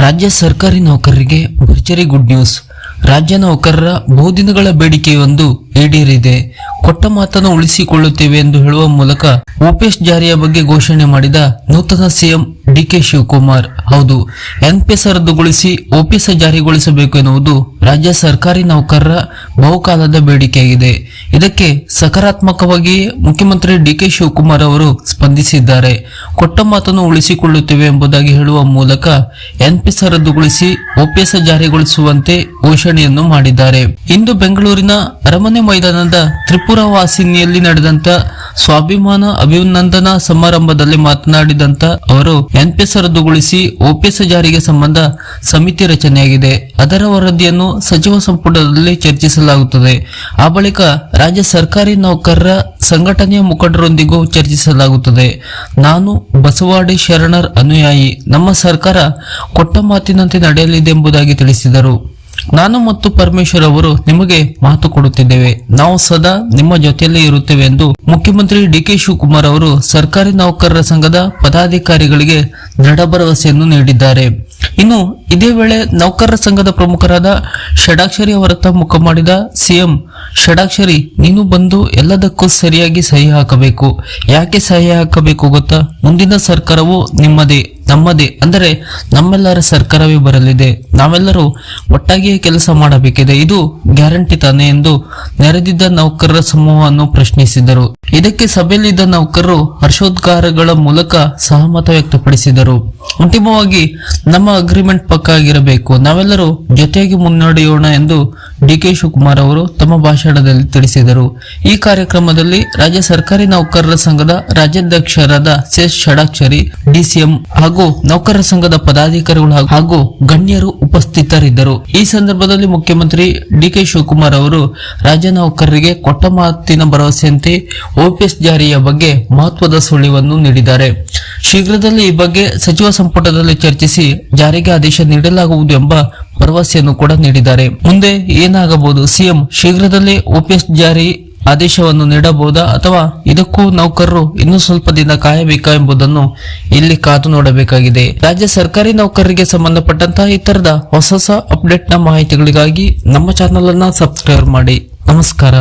ರಾಜ್ಯ ಸರ್ಕಾರಿ ನೌಕರರಿಗೆ ಭರ್ಜರಿ ಗುಡ್ ನ್ಯೂಸ್. ರಾಜ್ಯ ನೌಕರರ ಬಹುದಿನಗಳ ಬೇಡಿಕೆಯೊಂದು ಈಡೇರಿದೆ. ಕೊಟ್ಟ ಮಾತನ್ನು ಉಳಿಸಿಕೊಳ್ಳುತ್ತೇವೆ ಎಂದು ಹೇಳುವ ಮೂಲಕ ಓಪಿಎಸ್ ಜಾರಿಯ ಬಗ್ಗೆ ಘೋಷಣೆ ಮಾಡಿದ ನೂತನ ಸಿಎಂ ಡಿಕೆ ಶಿವಕುಮಾರ್, ಹೌದು, ಎನ್ಪಿಎಸ್ ರದ್ದುಗೊಳಿಸಿ ಓಪಿಎಸ್ ಜಾರಿಗೊಳಿಸಬೇಕು ಎನ್ನುವುದು ರಾಜ್ಯ ಸರ್ಕಾರಿ ನೌಕರರ ಬಹುಕಾಲದ ಬೇಡಿಕೆಯಾಗಿದೆ. ಇದಕ್ಕೆ ಸಕಾರಾತ್ಮಕವಾಗಿ ಮುಖ್ಯಮಂತ್ರಿ ಡಿಕೆ ಶಿವಕುಮಾರ್ ಅವರು ಸ್ಪಂದಿಸಿದ್ದಾರೆ. ಕೊಟ್ಟ ಮಾತನ್ನು ಉಳಿಸಿಕೊಳ್ಳುತ್ತೇವೆ ಎಂಬುದಾಗಿ ಹೇಳುವ ಮೂಲಕ ಎನ್ಪಿಎಸ್ ರದ್ದುಗೊಳಿಸಿ ಓಪಿಎಸ್ ಜಾರಿಗೊಳಿಸುವಂತೆ ಘೋಷಣೆಯನ್ನು ಮಾಡಿದ್ದಾರೆ. ಇಂದು ಬೆಂಗಳೂರಿನ ಅರಮನೆ ಮೈದಾನದ ತ್ರಿಪುರ ವಾಸಿನಿಯಲ್ಲಿ ನಡೆದಂತ ಸ್ವಾಭಿಮಾನ ಅಭಿನಂದನಾ ಸಮಾರಂಭದಲ್ಲಿ ಮಾತನಾಡಿದಂತ ಅವರು, ಎನ್ಪಿಎಸ್ ರದ್ದುಗೊಳಿಸಿ ಓಪಿಎಸ್ ಜಾರಿಗೆ ಸಂಬಂಧ ಸಮಿತಿ ರಚನೆಯಾಗಿದೆ. ಅದರ ವರದಿಯನ್ನು ಸಚಿವ ಸಂಪುಟದಲ್ಲಿ ಚರ್ಚಿಸಲಾಗುತ್ತದೆ. ಆ ಬಳಿಕ ರಾಜ್ಯ ಸರ್ಕಾರಿ ನೌಕರರ ಸಂಘಟನೆಯ ಮುಖಂಡರೊಂದಿಗೂ ಚರ್ಚಿಸಲಾಗುತ್ತದೆ. ನಾನು ಬಸವಾಡಿ ಶರಣರ್ ಅನುಯಾಯಿ. ನಮ್ಮ ಸರ್ಕಾರ ಕೊಟ್ಟ ಮಾತಿನಂತೆ ನಡೆಯಲಿದೆ ಎಂಬುದಾಗಿ ತಿಳಿಸಿದರು. ನಾನು ಮತ್ತು ಪರಮೇಶ್ವರ್ ಅವರು ನಿಮಗೆ ಮಾತು ಕೊಡುತ್ತಿದ್ದೇವೆ. ನಾವು ಸದಾ ನಿಮ್ಮ ಜೊತೆಯಲ್ಲೇ ಇರುತ್ತೇವೆ ಎಂದು ಮುಖ್ಯಮಂತ್ರಿ ಡಿಕೆ ಶಿವಕುಮಾರ್ ಅವರು ಸರ್ಕಾರಿ ನೌಕರರ ಸಂಘದ ಪದಾಧಿಕಾರಿಗಳಿಗೆ ದೃಢ ಭರವಸೆಯನ್ನು ನೀಡಿದ್ದಾರೆ. ಇನ್ನು ಇದೇ ವೇಳೆ ನೌಕರರ ಸಂಘದ ಪ್ರಮುಖರಾದ ಷಡಾಕ್ಷರಿ ಅವರತ್ತ ಮುಖ ಮಾಡಿದ ಸಿಎಂ, ಷಡಾಕ್ಷರಿ, ನೀನು ಬಂದು ಎಲ್ಲದಕ್ಕೂ ಸರಿಯಾಗಿ ಸಹಿ ಹಾಕಬೇಕು. ಯಾಕೆ ಸಹಿ ಹಾಕಬೇಕು ಗೊತ್ತಾ? ಮುಂದಿನ ಸರ್ಕಾರವು ನಿಮ್ಮದೇ, ನಮ್ಮದೇ, ಅಂದರೆ ನಮ್ಮೆಲ್ಲರ ಸರ್ಕಾರವೇ ಬರಲಿದೆ. ನಾವೆಲ್ಲರೂ ಒಟ್ಟಾಗಿಯೇ ಕೆಲಸ ಮಾಡಬೇಕಿದೆ. ಇದು ಗ್ಯಾರಂಟಿ ತಾನೆ ಎಂದು ನೆರೆದಿದ್ದ ನೌಕರರ ಸಮೂಹವನ್ನು ಪ್ರಶ್ನಿಸಿದರು. ಇದಕ್ಕೆ ಸಭೆಯಲ್ಲಿದ್ದ ನೌಕರರು ಹರ್ಷೋದ್ಗಾರಗಳ ಮೂಲಕ ಸಹಮತ ವ್ಯಕ್ತಪಡಿಸಿದರು. ಅಂತಿಮವಾಗಿ ನಮ್ಮ ಅಗ್ರಿಮೆಂಟ್ ಪಕ್ಕ ಆಗಿರಬೇಕು, ನಾವೆಲ್ಲರೂ ಜೊತೆಯಾಗಿ ಮುನ್ನಡೆಯೋಣ ಎಂದು ಡಿಕೆ ಶಿವಕುಮಾರ್ ಅವರು ತಮ್ಮ ಭಾಷಣದಲ್ಲಿ ತಿಳಿಸಿದರು. ಈ ಕಾರ್ಯಕ್ರಮದಲ್ಲಿ ರಾಜ್ಯ ಸರ್ಕಾರಿ ನೌಕರರ ಸಂಘದ ರಾಜ್ಯಾಧ್ಯಕ್ಷರಾದ ಎಸ್ ಷಡಾಕ್ಷರಿ, ಡಿಸಿಎಂ ಹಾಗೂ ನೌಕರರ ಸಂಘದ ಪದಾಧಿಕಾರಿಗಳು ಹಾಗೂ ಗಣ್ಯರು ಉಪಸ್ಥಿತರಿದ್ದರು. ಈ ಸಂದರ್ಭದಲ್ಲಿ ಮುಖ್ಯಮಂತ್ರಿ ಡಿಕೆ ಶಿವಕುಮಾರ್ ಅವರು ರಾಜ್ಯ ನೌಕರರಿಗೆ ಕೊಟ್ಟ ಮಾತಿನ ಭರವಸೆಯಂತೆ ಓಪಿಎಸ್ ಜಾರಿಯ ಬಗ್ಗೆ ಮಹತ್ವದ ಸುಳಿವನ್ನು ನೀಡಿದ್ದಾರೆ. ಶೀಘ್ರದಲ್ಲಿ ಈ ಬಗ್ಗೆ ಸಚಿವ ಸಂಪುಟದಲ್ಲಿ ಚರ್ಚಿಸಿ ಜಾರಿಗೆ ಆದೇಶ ನೀಡಲಾಗುವುದು ಎಂಬ ಭರವಸೆಯನ್ನು ಕೂಡ ನೀಡಿದ್ದಾರೆ. ಮುಂದೆ ಏನಾಗಬಹುದು? ಸಿಎಂ ಶೀಘ್ರದಲ್ಲೇ ಓಪಿಎಸ್ ಜಾರಿ ಆದೇಶವನ್ನು ನೀಡಬಹುದಾ ಅಥವಾ ಇದಕ್ಕೂ ನೌಕರರು ಇನ್ನೂ ಸ್ವಲ್ಪ ದಿನ ಕಾಯಬೇಕಾ ಎಂಬುದನ್ನು ಇಲ್ಲಿ ಕಾದು ನೋಡಬೇಕಾಗಿದೆ. ರಾಜ್ಯ ಸರ್ಕಾರಿ ನೌಕರರಿಗೆ ಸಂಬಂಧಪಟ್ಟಂತಹ ಇತರದ ಹೊಸ ಅಪ್ಡೇಟ್ ನ ಮಾಹಿತಿಗಳಿಗಾಗಿ ನಮ್ಮ ಚಾನೆಲ್ ಅನ್ನ ಸಬ್ಸ್ಕ್ರೈಬ್ ಮಾಡಿ. ನಮಸ್ಕಾರ.